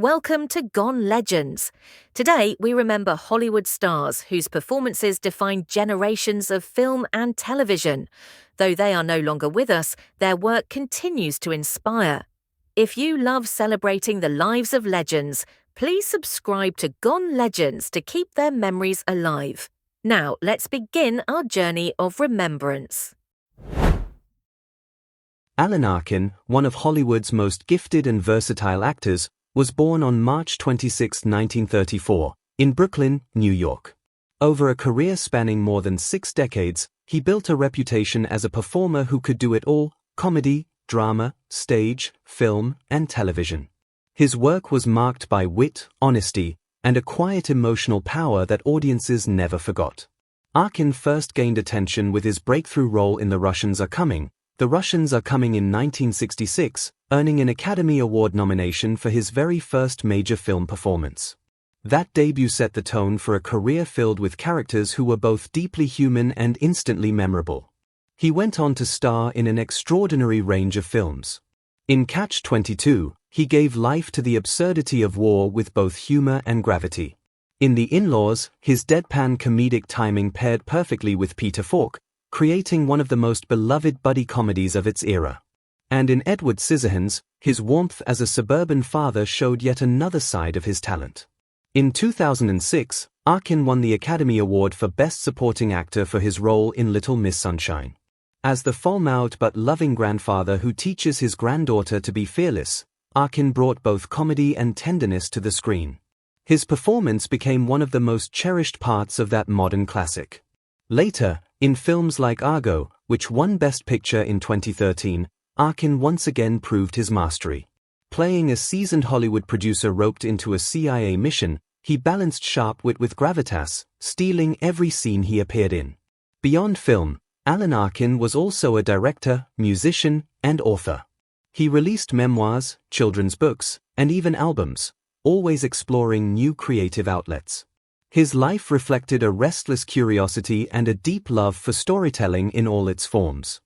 Welcome to Gone Legends. Today, we remember Hollywood stars whose performances defined generations of film and television. Though they are no longer with us, their work continues to inspire. If you love celebrating the lives of legends, please subscribe to Gone Legends to keep their memories alive. Now, let's begin our journey of remembrance. Alan Arkin, one of Hollywood's most gifted and versatile actors, was born on March 26, 1934, in Brooklyn, New York. Over a career spanning more than 6 decades, he built a reputation as a performer who could do it all: comedy, drama, stage, film, and television. His work was marked by wit, honesty, and a quiet emotional power that audiences never forgot. Arkin first gained attention with his breakthrough role in The Russians Are Coming in 1966, earning an Academy Award nomination for his very first major film performance. That debut set the tone for a career filled with characters who were both deeply human and instantly memorable. He went on to star in an extraordinary range of films. In Catch-22, he gave life to the absurdity of war with both humor and gravity. In The In-Laws, his deadpan comedic timing paired perfectly with Peter Falk, creating one of the most beloved buddy comedies of its era. And in Edward Scissorhands, his warmth as a suburban father showed yet another side of his talent. In 2006, Arkin won the Academy Award for Best Supporting Actor for his role in Little Miss Sunshine. As the foul-mouthed but loving grandfather who teaches his granddaughter to be fearless, Arkin brought both comedy and tenderness to the screen. His performance became one of the most cherished parts of that modern classic. Later, in films like Argo, which won Best Picture in 2013, Arkin once again proved his mastery. Playing a seasoned Hollywood producer roped into a CIA mission, he balanced sharp wit with gravitas, stealing every scene he appeared in. Beyond film, Alan Arkin was also a director, musician, and author. He released memoirs, children's books, and even albums, always exploring new creative outlets. His life reflected a restless curiosity and a deep love for storytelling in all its forms.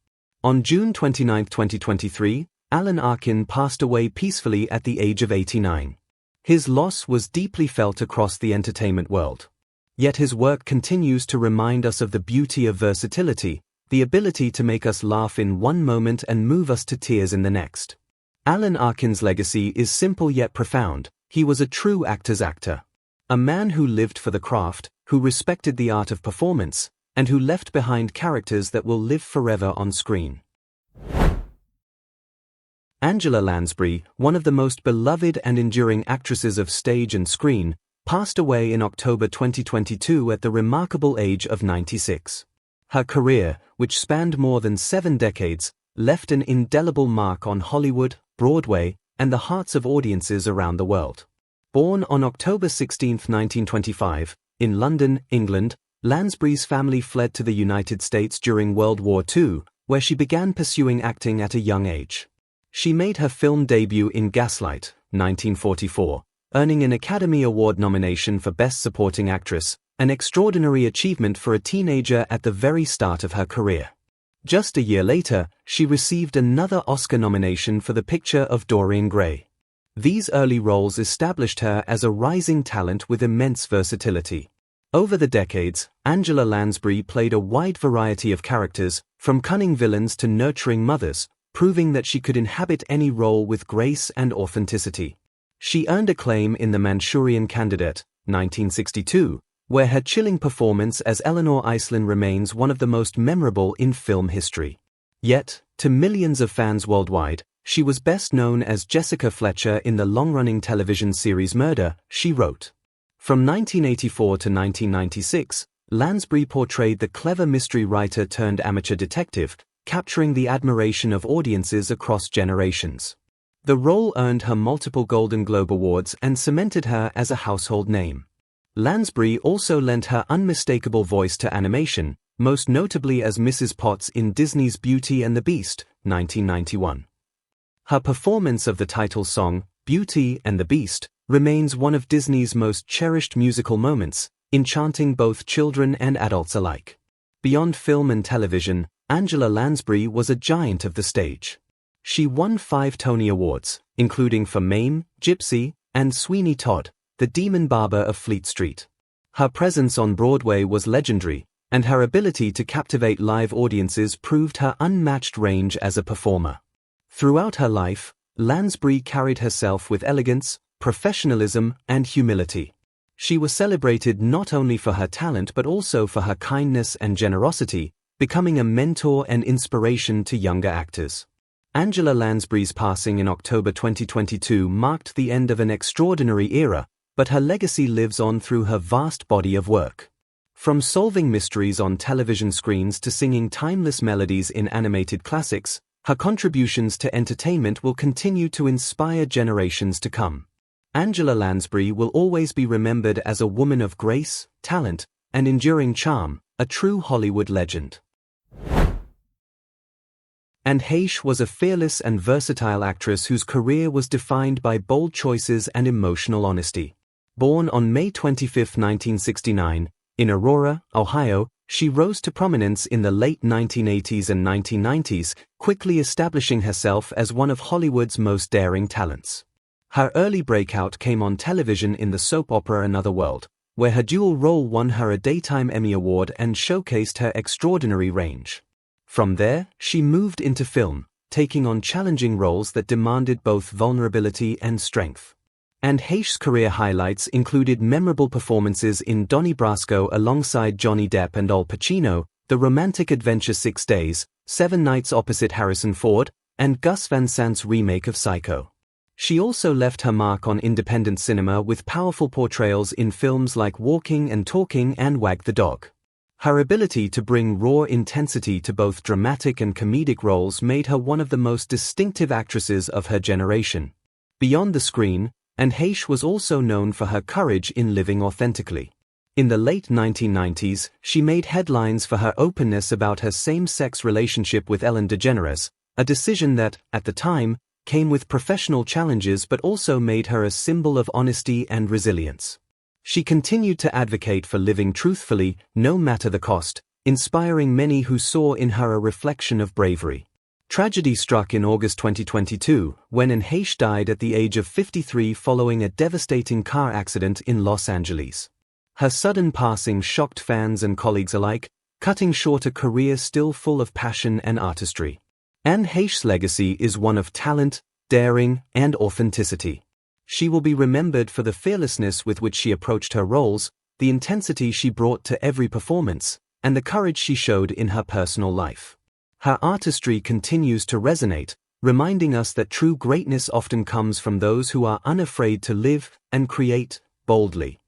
On June 29, 2023, Alan Arkin passed away peacefully at the age of 89. His loss was deeply felt across the entertainment world. Yet his work continues to remind us of the beauty of versatility, the ability to make us laugh in one moment and move us to tears in the next. Alan Arkin's legacy is simple yet profound. He was a true actor's actor. A man who lived for the craft, who respected the art of performance, and who left behind characters that will live forever on screen. Angela Lansbury, one of the most beloved and enduring actresses of stage and screen, passed away in October 2022 at the remarkable age of 96. Her career, which spanned more than 7 decades, left an indelible mark on Hollywood, Broadway, and the hearts of audiences around the world. Born on October 16, 1925, in London, England, Lansbury's family fled to the United States during World War II, where she began pursuing acting at a young age. She made her film debut in Gaslight, 1944, earning an Academy Award nomination for Best Supporting Actress, an extraordinary achievement for a teenager at the very start of her career. Just a year later, she received another Oscar nomination for the picture of Dorian Gray. These early roles established her as a rising talent with immense versatility. Over the decades, Angela Lansbury played a wide variety of characters, from cunning villains to nurturing mothers, proving that she could inhabit any role with grace and authenticity. She earned acclaim in The Manchurian Candidate, 1962, where her chilling performance as Eleanor Iceland remains one of the most memorable in film history. Yet, to millions of fans worldwide, she was best known as Jessica Fletcher in the long-running television series Murder, She Wrote. From 1984 to 1996, Lansbury portrayed the clever mystery writer turned amateur detective, capturing the admiration of audiences across generations. The role earned her multiple Golden Globe Awards and cemented her as a household name. Lansbury also lent her unmistakable voice to animation, most notably as Mrs. Potts in Disney's Beauty and the Beast, 1991. Her performance of the title song, Beauty and the Beast, remains one of Disney's most cherished musical moments, enchanting both children and adults alike. Beyond film and television, Angela Lansbury was a giant of the stage. She won 5 Tony Awards, including for Mame, Gypsy, and Sweeney Todd, the demon barber of Fleet Street. Her presence on Broadway was legendary, and her ability to captivate live audiences proved her unmatched range as a performer. Throughout her life, Lansbury carried herself with elegance, professionalism, and humility. She was celebrated not only for her talent but also for her kindness and generosity, becoming a mentor and inspiration to younger actors. Angela Lansbury's passing in October 2022 marked the end of an extraordinary era, but her legacy lives on through her vast body of work. From solving mysteries on television screens to singing timeless melodies in animated classics, her contributions to entertainment will continue to inspire generations to come. Angela Lansbury will always be remembered as a woman of grace, talent, and enduring charm, a true Hollywood legend. Anne Heche was a fearless and versatile actress whose career was defined by bold choices and emotional honesty. Born on May 25, 1969, in Aurora, Ohio, she rose to prominence in the late 1980s and 1990s, quickly establishing herself as one of Hollywood's most daring talents. Her early breakout came on television in the soap opera Another World, where her dual role won her a Daytime Emmy Award and showcased her extraordinary range. From there, she moved into film, taking on challenging roles that demanded both vulnerability and strength. Anne Heche's career highlights included memorable performances in Donnie Brasco alongside Johnny Depp and Al Pacino, the romantic adventure 6 Days, 7 Nights opposite Harrison Ford, and Gus Van Sant's remake of Psycho. She also left her mark on independent cinema with powerful portrayals in films like Walking and Talking and Wag the Dog. Her ability to bring raw intensity to both dramatic and comedic roles made her one of the most distinctive actresses of her generation. Beyond the screen, Anne Heche was also known for her courage in living authentically. In the late 1990s, she made headlines for her openness about her same-sex relationship with Ellen DeGeneres, a decision that, at the time, came with professional challenges but also made her a symbol of honesty and resilience. She continued to advocate for living truthfully, no matter the cost, inspiring many who saw in her a reflection of bravery. Tragedy struck in August 2022, when Anne Heche died at the age of 53 following a devastating car accident in Los Angeles. Her sudden passing shocked fans and colleagues alike, cutting short a career still full of passion and artistry. Anne Heche's legacy is one of talent, daring, and authenticity. She will be remembered for the fearlessness with which she approached her roles, the intensity she brought to every performance, and the courage she showed in her personal life. Her artistry continues to resonate, reminding us that true greatness often comes from those who are unafraid to live and create boldly.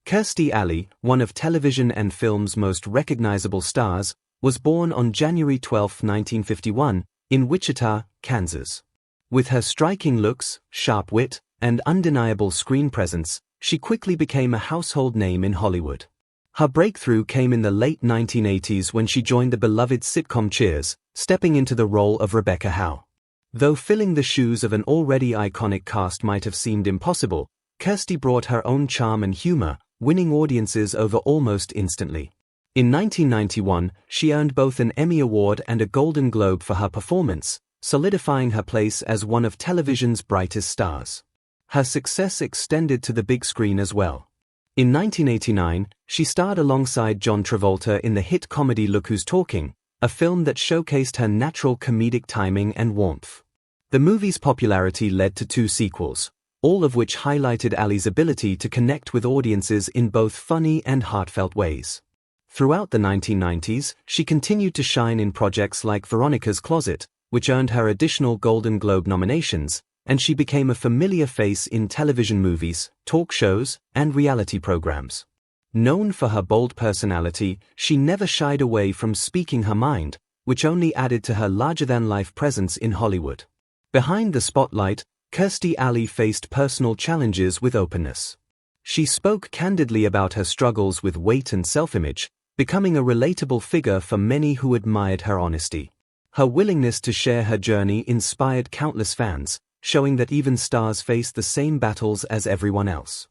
Kirstie Alley, one of television and film's most recognizable stars, was born on January 12, 1951, in Wichita, Kansas. With her striking looks, sharp wit, and undeniable screen presence, she quickly became a household name in Hollywood. Her breakthrough came in the late 1980s when she joined the beloved sitcom Cheers, stepping into the role of Rebecca Howe. Though filling the shoes of an already iconic cast might have seemed impossible, Kirstie brought her own charm and humor, winning audiences over almost instantly. In 1991, she earned both an Emmy Award and a Golden Globe for her performance, solidifying her place as one of television's brightest stars. Her success extended to the big screen as well. In 1989, she starred alongside John Travolta in the hit comedy Look Who's Talking, a film that showcased her natural comedic timing and warmth. The movie's popularity led to 2 sequels, all of which highlighted Alley's ability to connect with audiences in both funny and heartfelt ways. Throughout the 1990s, she continued to shine in projects like Veronica's Closet, which earned her additional Golden Globe nominations, and she became a familiar face in television movies, talk shows, and reality programs. Known for her bold personality, she never shied away from speaking her mind, which only added to her larger-than-life presence in Hollywood. Behind the spotlight, Kirstie Alley faced personal challenges with openness. She spoke candidly about her struggles with weight and self-image, becoming a relatable figure for many who admired her honesty. Her willingness to share her journey inspired countless fans, showing that even stars face the same battles as everyone else.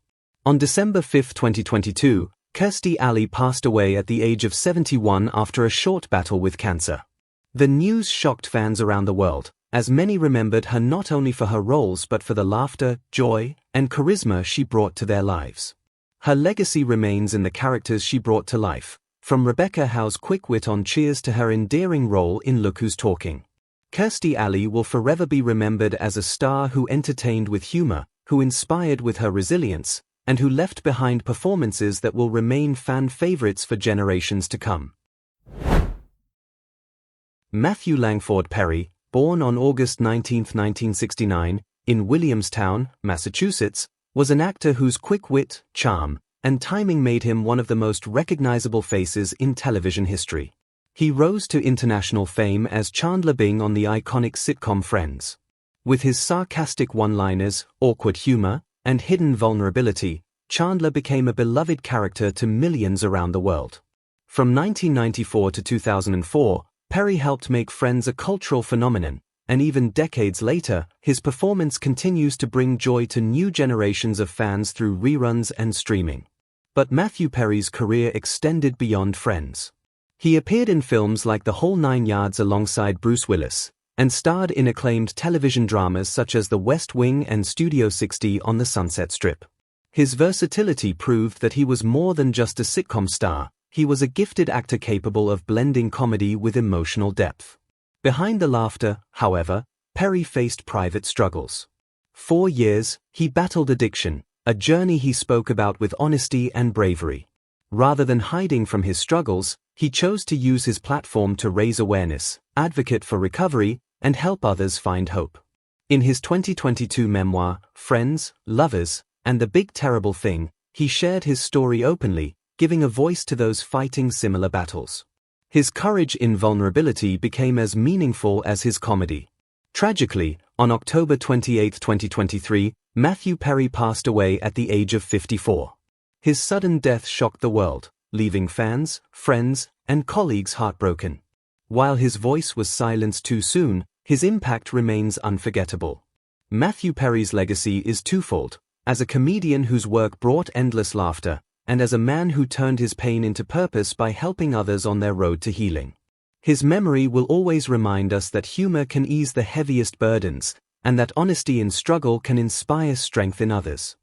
On December 5, 2022, Kirstie Alley passed away at the age of 71 after a short battle with cancer. The news shocked fans around the world, as many remembered her not only for her roles but for the laughter, joy, and charisma she brought to their lives. Her legacy remains in the characters she brought to life, from Rebecca Howe's quick wit on Cheers to her endearing role in Look Who's Talking. Kirstie Alley will forever be remembered as a star who entertained with humor, who inspired with her resilience, and who left behind performances that will remain fan favorites for generations to come. Matthew Langford Perry, born on August 19, 1969, in Williamstown, Massachusetts, was an actor whose quick wit, charm, and timing made him one of the most recognizable faces in television history. He rose to international fame as Chandler Bing on the iconic sitcom Friends. With his sarcastic one-liners, awkward humor, and hidden vulnerability, Chandler became a beloved character to millions around the world. From 1994 to 2004, Perry helped make Friends a cultural phenomenon, and even decades later, his performance continues to bring joy to new generations of fans through reruns and streaming. But Matthew Perry's career extended beyond Friends. He appeared in films like The Whole Nine Yards alongside Bruce Willis, and starred in acclaimed television dramas such as The West Wing and Studio 60 on the Sunset Strip. His versatility proved that he was more than just a sitcom star. He was a gifted actor capable of blending comedy with emotional depth. Behind the laughter, however, Perry faced private struggles. For years, he battled addiction, a journey he spoke about with honesty and bravery. Rather than hiding from his struggles, he chose to use his platform to raise awareness, advocate for recovery, and help others find hope. In his 2022 memoir, Friends, Lovers, and the Big Terrible Thing, he shared his story openly, giving a voice to those fighting similar battles. His courage in vulnerability became as meaningful as his comedy. Tragically, on October 28, 2023, Matthew Perry passed away at the age of 54. His sudden death shocked the world, leaving fans, friends, and colleagues heartbroken. While his voice was silenced too soon, his impact remains unforgettable. Matthew Perry's legacy is twofold: as a comedian whose work brought endless laughter, and as a man who turned his pain into purpose by helping others on their road to healing. His memory will always remind us that humor can ease the heaviest burdens, and that honesty in struggle can inspire strength in others.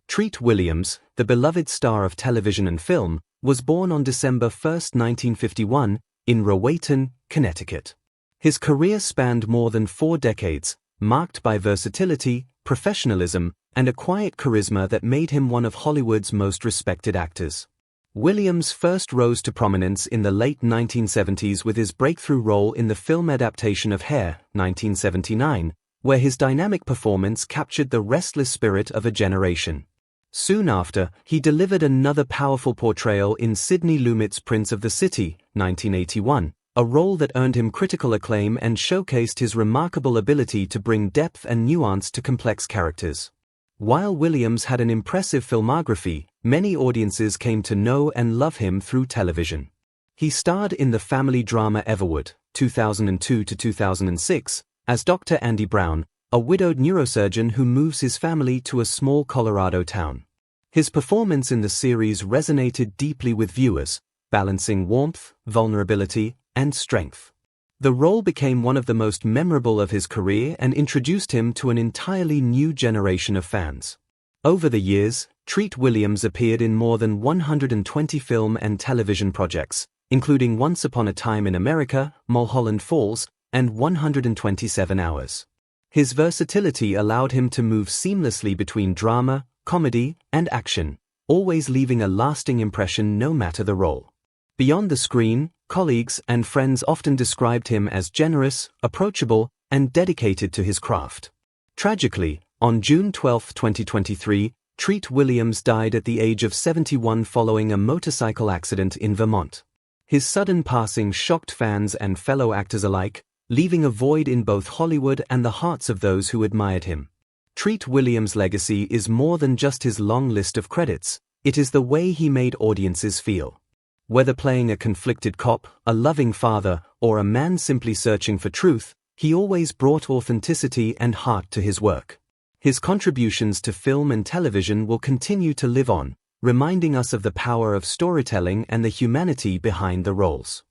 Treat Williams, the beloved star of television and film, was born on December 1, 1951, in Rowayton, Connecticut. His career spanned more than 4 decades, marked by versatility, professionalism, and a quiet charisma that made him one of Hollywood's most respected actors. Williams first rose to prominence in the late 1970s with his breakthrough role in the film adaptation of Hair, 1979, where his dynamic performance captured the restless spirit of a generation. Soon after, he delivered another powerful portrayal in Sidney Lumet's Prince of the City, 1981, a role that earned him critical acclaim and showcased his remarkable ability to bring depth and nuance to complex characters. While Williams had an impressive filmography, many audiences came to know and love him through television. He starred in the family drama Everwood, 2002 to 2006, as Dr. Andy Brown, a widowed neurosurgeon who moves his family to a small Colorado town. His performance in the series resonated deeply with viewers, balancing warmth, vulnerability, and strength. The role became one of the most memorable of his career and introduced him to an entirely new generation of fans. Over the years, Treat Williams appeared in more than 120 film and television projects, including Once Upon a Time in America, Mulholland Falls, and 127 Hours. His versatility allowed him to move seamlessly between drama, comedy, and action, always leaving a lasting impression no matter the role. Beyond the screen, colleagues and friends often described him as generous, approachable, and dedicated to his craft. Tragically, on June 12, 2023, Treat Williams died at the age of 71 following a motorcycle accident in Vermont. His sudden passing shocked fans and fellow actors alike, leaving a void in both Hollywood and the hearts of those who admired him. Treat Williams' legacy is more than just his long list of credits, it is the way he made audiences feel. Whether playing a conflicted cop, a loving father, or a man simply searching for truth, he always brought authenticity and heart to his work. His contributions to film and television will continue to live on, reminding us of the power of storytelling and the humanity behind the roles.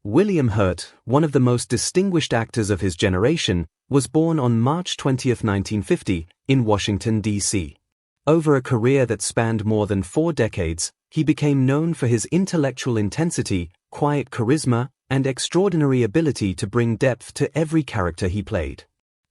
William Hurt, one of the most distinguished actors of his generation, was born on March 20, 1950, in Washington, D.C. Over a career that spanned more than 4 decades, he became known for his intellectual intensity, quiet charisma, and extraordinary ability to bring depth to every character he played.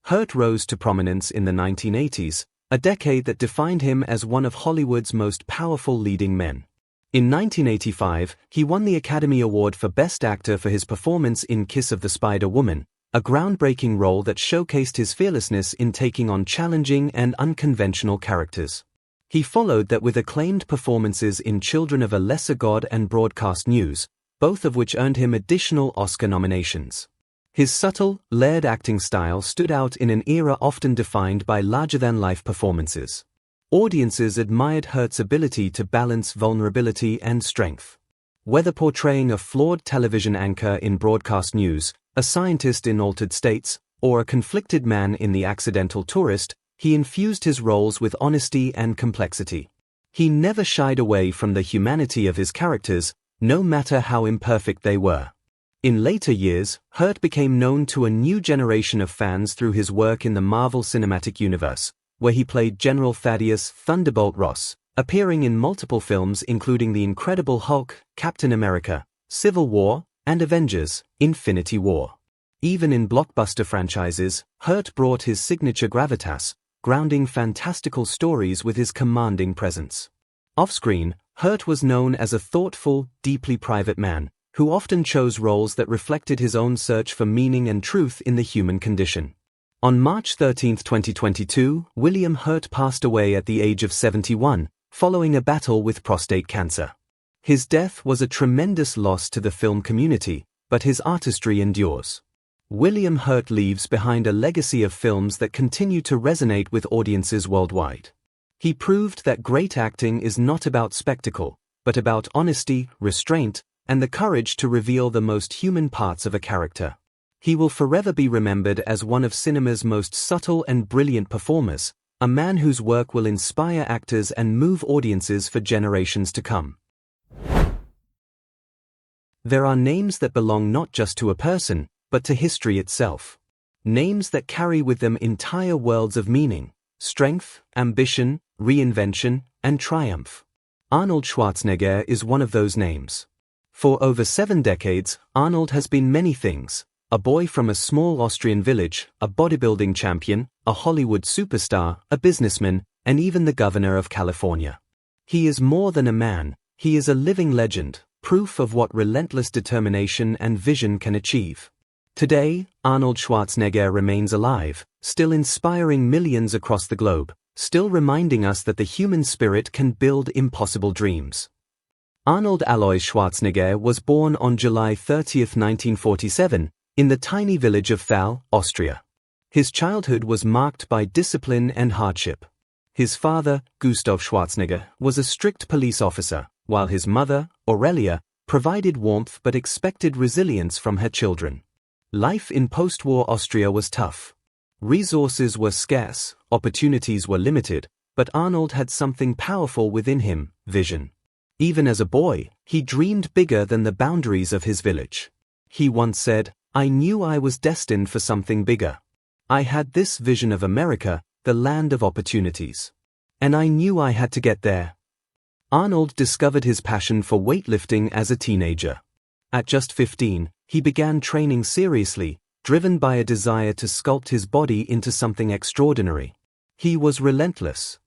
Hurt rose to prominence in the 1980s, a decade that defined him as one of Hollywood's most powerful leading men. In 1985, he won the Academy Award for Best Actor for his performance in Kiss of the Spider Woman, a groundbreaking role that showcased his fearlessness in taking on challenging and unconventional characters. He followed that with acclaimed performances in Children of a Lesser God and Broadcast News, both of which earned him additional Oscar nominations. His subtle, layered acting style stood out in an era often defined by larger-than-life performances. Audiences admired Hurt's ability to balance vulnerability and strength. Whether portraying a flawed television anchor in Broadcast News, a scientist in Altered States, or a conflicted man in The Accidental Tourist, he infused his roles with honesty and complexity. He never shied away from the humanity of his characters, no matter how imperfect they were. In later years, Hurt became known to a new generation of fans through his work in the Marvel Cinematic Universe, where he played General Thaddeus "Thunderbolt" Ross, appearing in multiple films including The Incredible Hulk, Captain America, Civil War, and Avengers: Infinity War. Even in blockbuster franchises, Hurt brought his signature gravitas, grounding fantastical stories with his commanding presence. Off-screen, Hurt was known as a thoughtful, deeply private man, who often chose roles that reflected his own search for meaning and truth in the human condition. On March 13, 2022, William Hurt passed away at the age of 71, following a battle with prostate cancer. His death was a tremendous loss to the film community, but his artistry endures. William Hurt leaves behind a legacy of films that continue to resonate with audiences worldwide. He proved that great acting is not about spectacle, but about honesty, restraint, and the courage to reveal the most human parts of a character. He will forever be remembered as one of cinema's most subtle and brilliant performers, a man whose work will inspire actors and move audiences for generations to come. There are names that belong not just to a person, but to history itself. Names that carry with them entire worlds of meaning, strength, ambition, reinvention, and triumph. Arnold Schwarzenegger is one of those names. For over 7 decades, Arnold has been many things: a boy from a small Austrian village, a bodybuilding champion, a Hollywood superstar, a businessman, and even the governor of California. He is more than a man, he is a living legend, proof of what relentless determination and vision can achieve. Today, Arnold Schwarzenegger remains alive, still inspiring millions across the globe, still reminding us that the human spirit can build impossible dreams. Arnold Alois Schwarzenegger was born on July 30, 1947, in the tiny village of Thal, Austria. His childhood was marked by discipline and hardship. His father, Gustav Schwarzenegger, was a strict police officer, while his mother, Aurelia, provided warmth but expected resilience from her children. Life in post-war Austria was tough. Resources were scarce, opportunities were limited, but Arnold had something powerful within him: vision. Even as a boy, he dreamed bigger than the boundaries of his village. He once said, "I knew I was destined for something bigger. I had this vision of America, the land of opportunities. And I knew I had to get there." Arnold discovered his passion for weightlifting as a teenager. At just 15, he began training seriously, driven by a desire to sculpt his body into something extraordinary. He was relentless.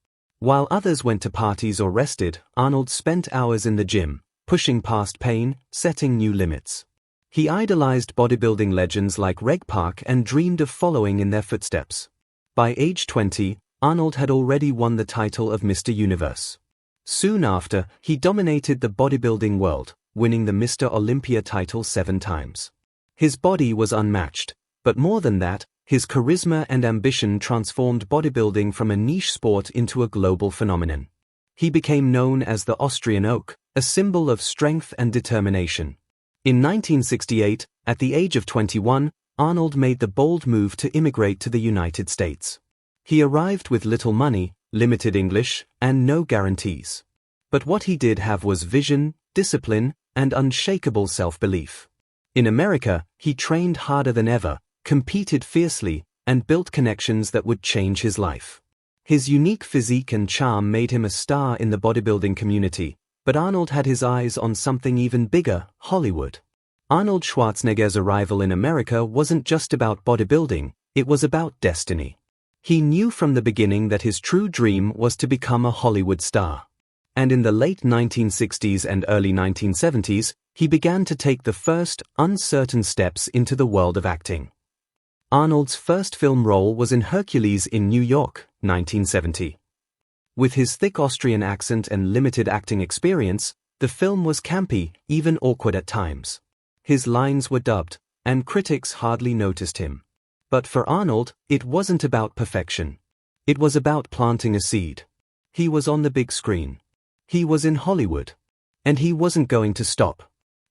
While others went to parties or rested, Arnold spent hours in the gym, pushing past pain, setting new limits. He idolized bodybuilding legends like Reg Park and dreamed of following in their footsteps. By age 20, Arnold had already won the title of Mr. Universe. Soon after, he dominated the bodybuilding world, winning the Mr. Olympia title 7 times. His body was unmatched, but more than that, his charisma and ambition transformed bodybuilding from a niche sport into a global phenomenon. He became known as the Austrian Oak, a symbol of strength and determination. In 1968, at the age of 21, Arnold made the bold move to immigrate to the United States. He arrived with little money, limited English, and no guarantees. But what he did have was vision, discipline, and unshakable self-belief. In America, he trained harder than ever, competed fiercely, and built connections that would change his life. His unique physique and charm made him a star in the bodybuilding community, but Arnold had his eyes on something even bigger: Hollywood. Arnold Schwarzenegger's arrival in America wasn't just about bodybuilding, it was about destiny. He knew from the beginning that his true dream was to become a Hollywood star. And in the late 1960s and early 1970s, he began to take the first, uncertain steps into the world of acting. Arnold's first film role was in Hercules in New York, 1970. With his thick Austrian accent and limited acting experience, the film was campy, even awkward at times. His lines were dubbed, and critics hardly noticed him. But for Arnold, it wasn't about perfection. It was about planting a seed. He was on the big screen. He was in Hollywood. And he wasn't going to stop.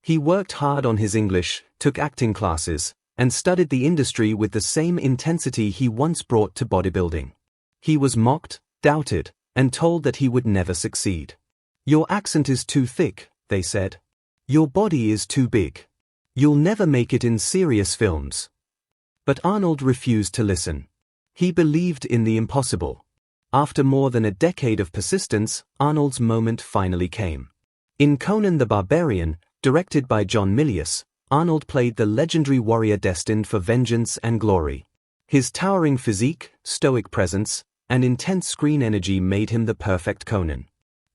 He worked hard on his English, took acting classes, and studied the industry with the same intensity he once brought to bodybuilding. He was mocked, doubted, and told that he would never succeed. "Your accent is too thick," they said. "Your body is too big. You'll never make it in serious films." But Arnold refused to listen. He believed in the impossible. After more than a decade of persistence, Arnold's moment finally came. In Conan the Barbarian, directed by John Milius, Arnold played the legendary warrior destined for vengeance and glory. His towering physique, stoic presence, and intense screen energy made him the perfect Conan.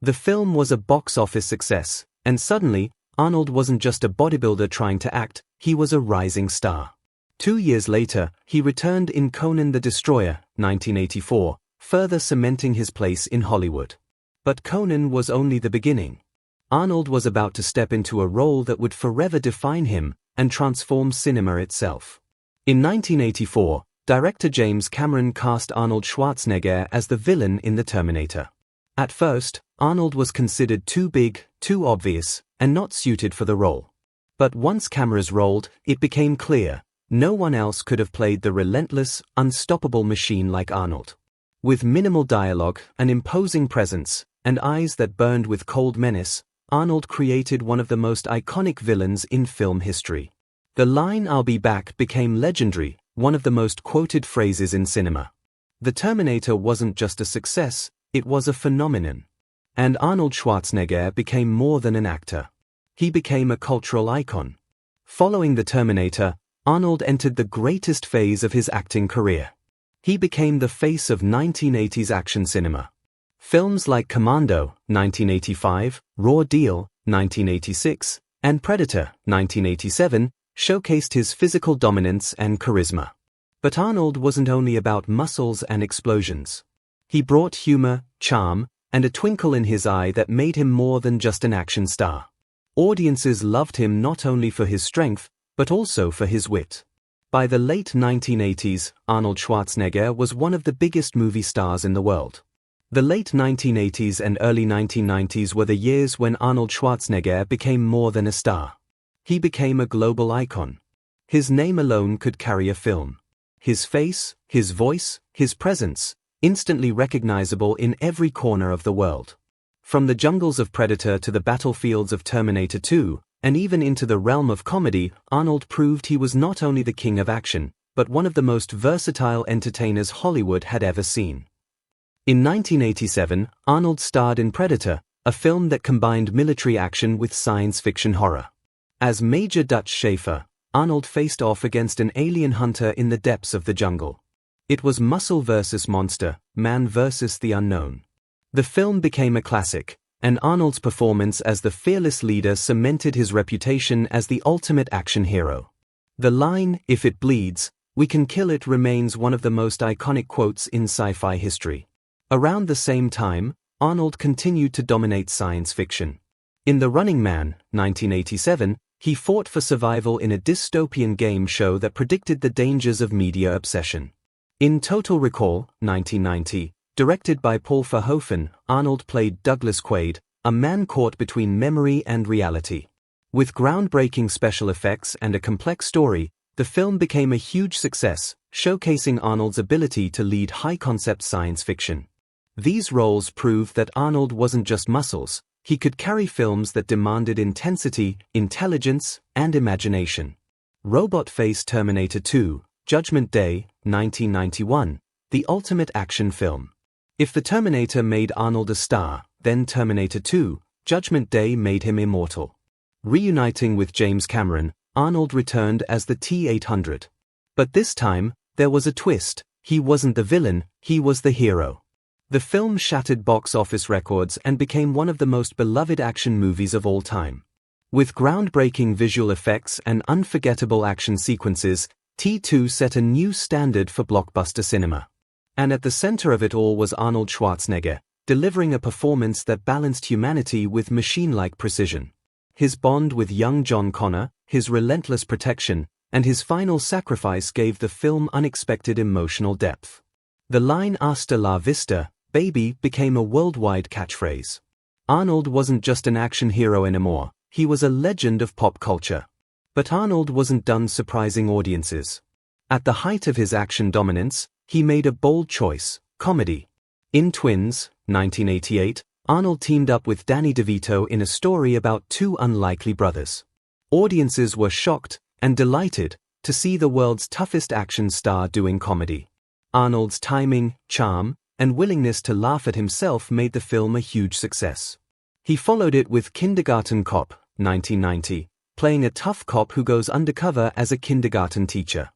The film was a box office success, and suddenly, Arnold wasn't just a bodybuilder trying to act, he was a rising star. 2 years later, he returned in Conan the Destroyer, 1984, further cementing his place in Hollywood. But Conan was only the beginning. Arnold was about to step into a role that would forever define him and transform cinema itself. In 1984, director James Cameron cast Arnold Schwarzenegger as the villain in The Terminator. At first, Arnold was considered too big, too obvious, and not suited for the role. But once cameras rolled, it became clear, no one else could have played the relentless, unstoppable machine like Arnold. With minimal dialogue, an imposing presence, and eyes that burned with cold menace, Arnold created one of the most iconic villains in film history. The line "I'll be back" became legendary, one of the most quoted phrases in cinema. The Terminator wasn't just a success, it was a phenomenon. And Arnold Schwarzenegger became more than an actor. He became a cultural icon. Following The Terminator, Arnold entered the greatest phase of his acting career. He became the face of 1980s action cinema. Films like Commando, 1985, Raw Deal, 1986, and Predator, 1987, showcased his physical dominance and charisma. But Arnold wasn't only about muscles and explosions. He brought humor, charm, and a twinkle in his eye that made him more than just an action star. Audiences loved him not only for his strength, but also for his wit. By the late 1980s, Arnold Schwarzenegger was one of the biggest movie stars in the world. The late 1980s and early 1990s were the years when Arnold Schwarzenegger became more than a star. He became a global icon. His name alone could carry a film. His face, his voice, his presence, instantly recognizable in every corner of the world. From the jungles of Predator to the battlefields of Terminator 2, and even into the realm of comedy, Arnold proved he was not only the king of action, but one of the most versatile entertainers Hollywood had ever seen. In 1987, Arnold starred in Predator, a film that combined military action with science fiction horror. As Major Dutch Schaefer, Arnold faced off against an alien hunter in the depths of the jungle. It was muscle versus monster, man versus the unknown. The film became a classic, and Arnold's performance as the fearless leader cemented his reputation as the ultimate action hero. The line, "If it bleeds, we can kill it," remains one of the most iconic quotes in sci-fi history. Around the same time, Arnold continued to dominate science fiction. In The Running Man, 1987, he fought for survival in a dystopian game show that predicted the dangers of media obsession. In Total Recall, 1990, directed by Paul Verhoeven, Arnold played Douglas Quaid, a man caught between memory and reality. With groundbreaking special effects and a complex story, the film became a huge success, showcasing Arnold's ability to lead high-concept science fiction. These roles proved that Arnold wasn't just muscles, He could carry films that demanded intensity, intelligence, and imagination. Robot Face Terminator 2, Judgment Day, 1991, the ultimate action film. If The Terminator made Arnold a star, then Terminator 2, Judgment Day made him immortal. Reuniting with James Cameron, Arnold returned as the T-800. But this time, there was a twist. He wasn't the villain, he was the hero. The film shattered box office records and became one of the most beloved action movies of all time. With groundbreaking visual effects and unforgettable action sequences, T2 set a new standard for blockbuster cinema. And at the center of it all was Arnold Schwarzenegger, delivering a performance that balanced humanity with machine-like precision. His bond with young John Connor, his relentless protection, and his final sacrifice gave the film unexpected emotional depth. The line "Hasta la vista, baby" became a worldwide catchphrase. Arnold wasn't just an action hero anymore, he was a legend of pop culture. But Arnold wasn't done surprising audiences. At the height of his action dominance, he made a bold choice: comedy. In Twins, 1988, Arnold teamed up with Danny DeVito in a story about two unlikely brothers. Audiences were shocked and delighted to see the world's toughest action star doing comedy. Arnold's timing, charm, and willingness to laugh at himself made the film a huge success. He followed it with Kindergarten Cop, 1990, playing a tough cop who goes undercover as a kindergarten teacher.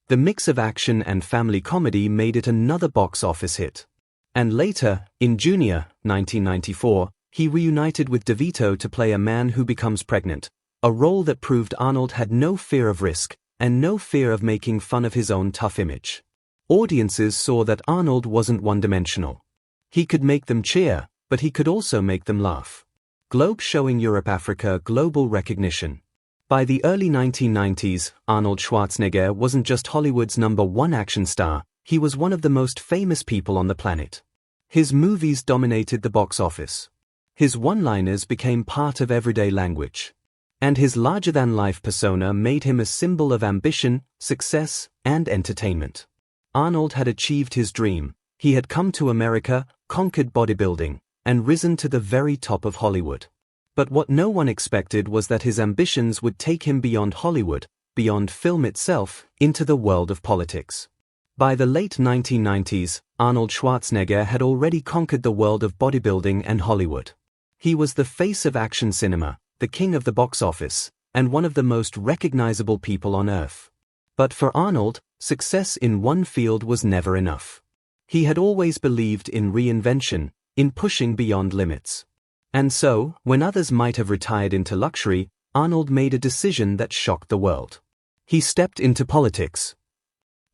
The mix of action and family comedy made it another box office hit. And later, in Junior, 1994, he reunited with DeVito to play a man who becomes pregnant, a role that proved Arnold had no fear of risk and no fear of making fun of his own tough image. Audiences saw that Arnold wasn't one-dimensional. He could make them cheer, but he could also make them laugh. Globe showing Europe-Africa global recognition. By the early 1990s, Arnold Schwarzenegger wasn't just Hollywood's #1 action star, he was one of the most famous people on the planet. His movies dominated the box office. His one-liners became part of everyday language. And his larger-than-life persona made him a symbol of ambition, success, and entertainment. Arnold had achieved his dream. He had come to America, conquered bodybuilding, and risen to the very top of Hollywood. But what no one expected was that his ambitions would take him beyond Hollywood, beyond film itself, into the world of politics. By the late 1990s, Arnold Schwarzenegger had already conquered the world of bodybuilding and Hollywood. He was the face of action cinema, the king of the box office, and one of the most recognizable people on earth. But for Arnold, success in one field was never enough. He had always believed in reinvention, in pushing beyond limits. And so, when others might have retired into luxury, Arnold made a decision that shocked the world. He stepped into politics.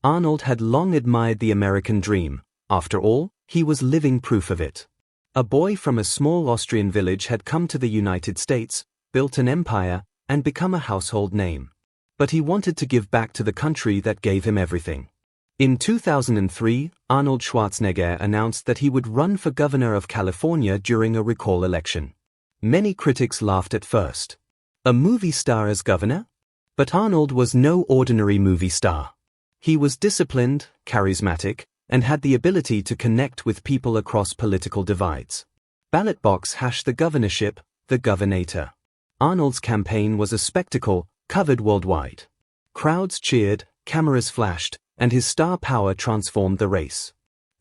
Arnold had long admired the American dream. After all, he was living proof of it. A boy from a small Austrian village had come to the United States, built an empire, and become a household name. But he wanted to give back to the country that gave him everything. In 2003, Arnold Schwarzenegger announced that he would run for governor of California during a recall election. Many critics laughed at first. A movie star as governor? But Arnold was no ordinary movie star. He was disciplined, charismatic, and had the ability to connect with people across political divides. Ballot box # the governorship, the governator. Arnold's campaign was a spectacle, covered worldwide. Crowds cheered, cameras flashed, and his star power transformed the race.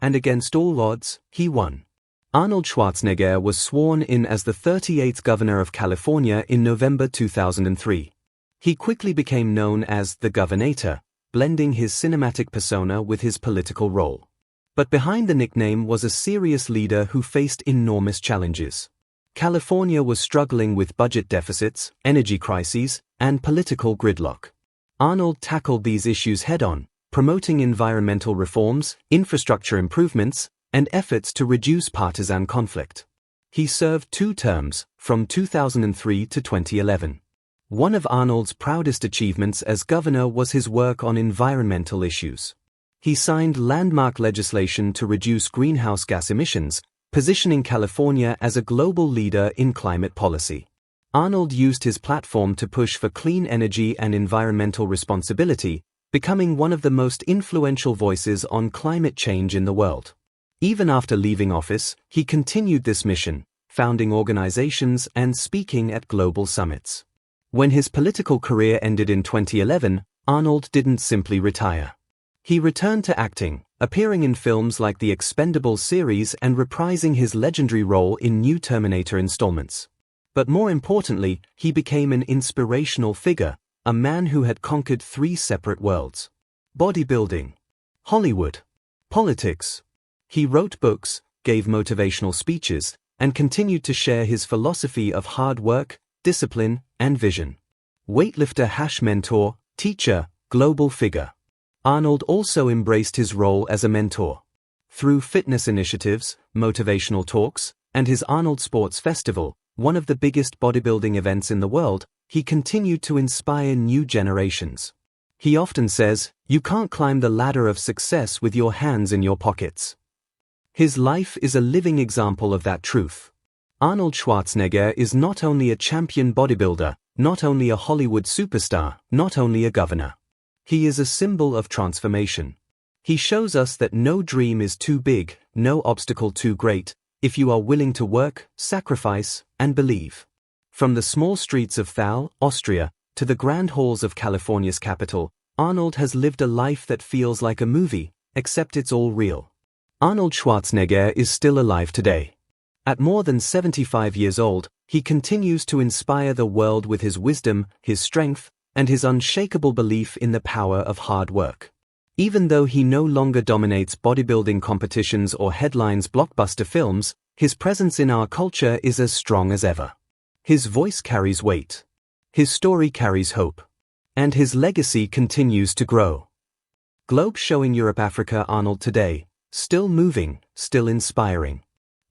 And against all odds, he won. Arnold Schwarzenegger was sworn in as the 38th governor of California in November 2003. He quickly became known as the Governator, blending his cinematic persona with his political role. But behind the nickname was a serious leader who faced enormous challenges. California was struggling with budget deficits, energy crises, and political gridlock. Arnold tackled these issues head-on, promoting environmental reforms, infrastructure improvements, and efforts to reduce partisan conflict. He served 2 terms, from 2003 to 2011. One of Arnold's proudest achievements as governor was his work on environmental issues. He signed landmark legislation to reduce greenhouse gas emissions, positioning California as a global leader in climate policy. Arnold used his platform to push for clean energy and environmental responsibility, becoming one of the most influential voices on climate change in the world. Even after leaving office, he continued this mission, founding organizations and speaking at global summits. When his political career ended in 2011, Arnold didn't simply retire. He returned to acting, appearing in films like the Expendables series and reprising his legendary role in new Terminator installments. But more importantly, he became an inspirational figure, a man who had conquered 3 separate worlds: bodybuilding, Hollywood, politics. He wrote books, gave motivational speeches, and continued to share his philosophy of hard work, discipline, and vision. Weightlifter / mentor, teacher, global figure. Arnold also embraced his role as a mentor. Through fitness initiatives, motivational talks, and his Arnold Sports Festival, one of the biggest bodybuilding events in the world, he continued to inspire new generations. He often says, "You can't climb the ladder of success with your hands in your pockets." His life is a living example of that truth. Arnold Schwarzenegger is not only a champion bodybuilder, not only a Hollywood superstar, not only a governor. He is a symbol of transformation. He shows us that no dream is too big, no obstacle too great, if you are willing to work, sacrifice, and believe. From the small streets of Thal, Austria, to the grand halls of California's capital, Arnold has lived a life that feels like a movie, except it's all real. Arnold Schwarzenegger is still alive today. At more than 75 years old, he continues to inspire the world with his wisdom, his strength, and his unshakable belief in the power of hard work. Even though he no longer dominates bodybuilding competitions or headlines blockbuster films, his presence in our culture is as strong as ever. His voice carries weight. His story carries hope. And his legacy continues to grow. Globe showing Europe, Africa. Arnold today, still moving, still inspiring.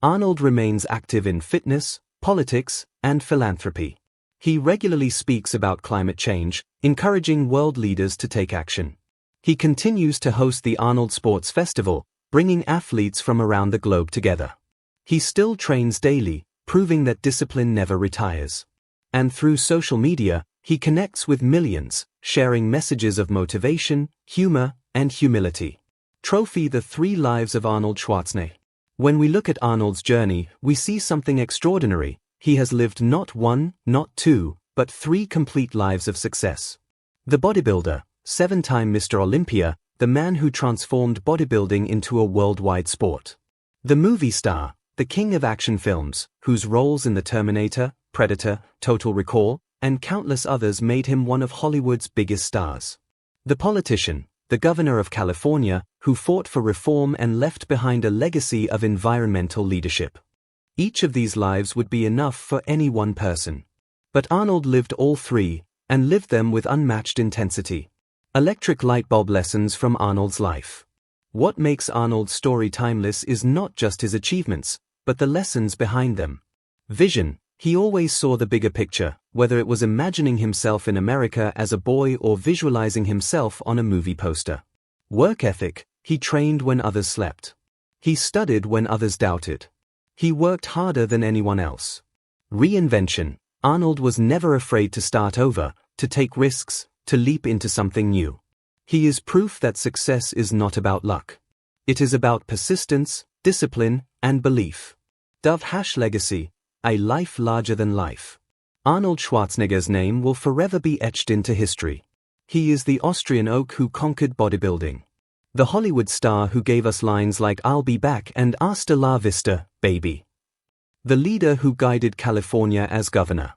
Arnold remains active in fitness, politics, and philanthropy. He regularly speaks about climate change, encouraging world leaders to take action. He continues to host the Arnold Sports Festival, bringing athletes from around the globe together. He still trains daily, proving that discipline never retires. And through social media, he connects with millions, sharing messages of motivation, humor, and humility. Trophy: The 3 Lives of Arnold Schwarzenegger. When we look at Arnold's journey, we see something extraordinary. He has lived not 1, not 2, but 3 complete lives of success. The bodybuilder, 7-time Mr. Olympia, the man who transformed bodybuilding into a worldwide sport. The movie star, the king of action films, whose roles in The Terminator, Predator, Total Recall, and countless others made him one of Hollywood's biggest stars. The politician, the governor of California, who fought for reform and left behind a legacy of environmental leadership. Each of these lives would be enough for any one person. But Arnold lived all 3, and lived them with unmatched intensity. Electric light bulb lessons from Arnold's life. What makes Arnold's story timeless is not just his achievements, but the lessons behind them. Vision: he always saw the bigger picture, whether it was imagining himself in America as a boy or visualizing himself on a movie poster. Work ethic: he trained when others slept. He studied when others doubted. He worked harder than anyone else. Reinvention: Arnold was never afraid to start over, to take risks, to leap into something new. He is proof that success is not about luck. It is about persistence, discipline, and belief. Legacy: a life larger than life. Arnold Schwarzenegger's name will forever be etched into history. He is the Austrian oak who conquered bodybuilding. The Hollywood star who gave us lines like "I'll be back" and "Hasta la vista, baby." The leader who guided California as governor.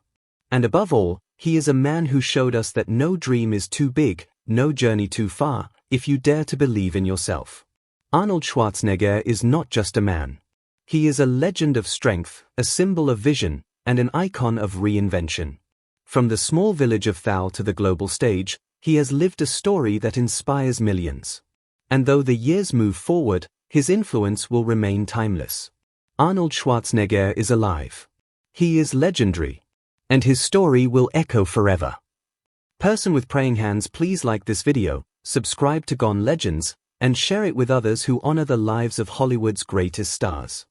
And above all, he is a man who showed us that no dream is too big, no journey too far, if you dare to believe in yourself. Arnold Schwarzenegger is not just a man. He is a legend of strength, a symbol of vision, and an icon of reinvention. From the small village of Thal to the global stage, he has lived a story that inspires millions. And though the years move forward, his influence will remain timeless. Arnold Schwarzenegger is alive. He is legendary. And his story will echo forever. Person with praying hands, please like this video, subscribe to Gone Legends, and share it with others who honor the lives of Hollywood's greatest stars.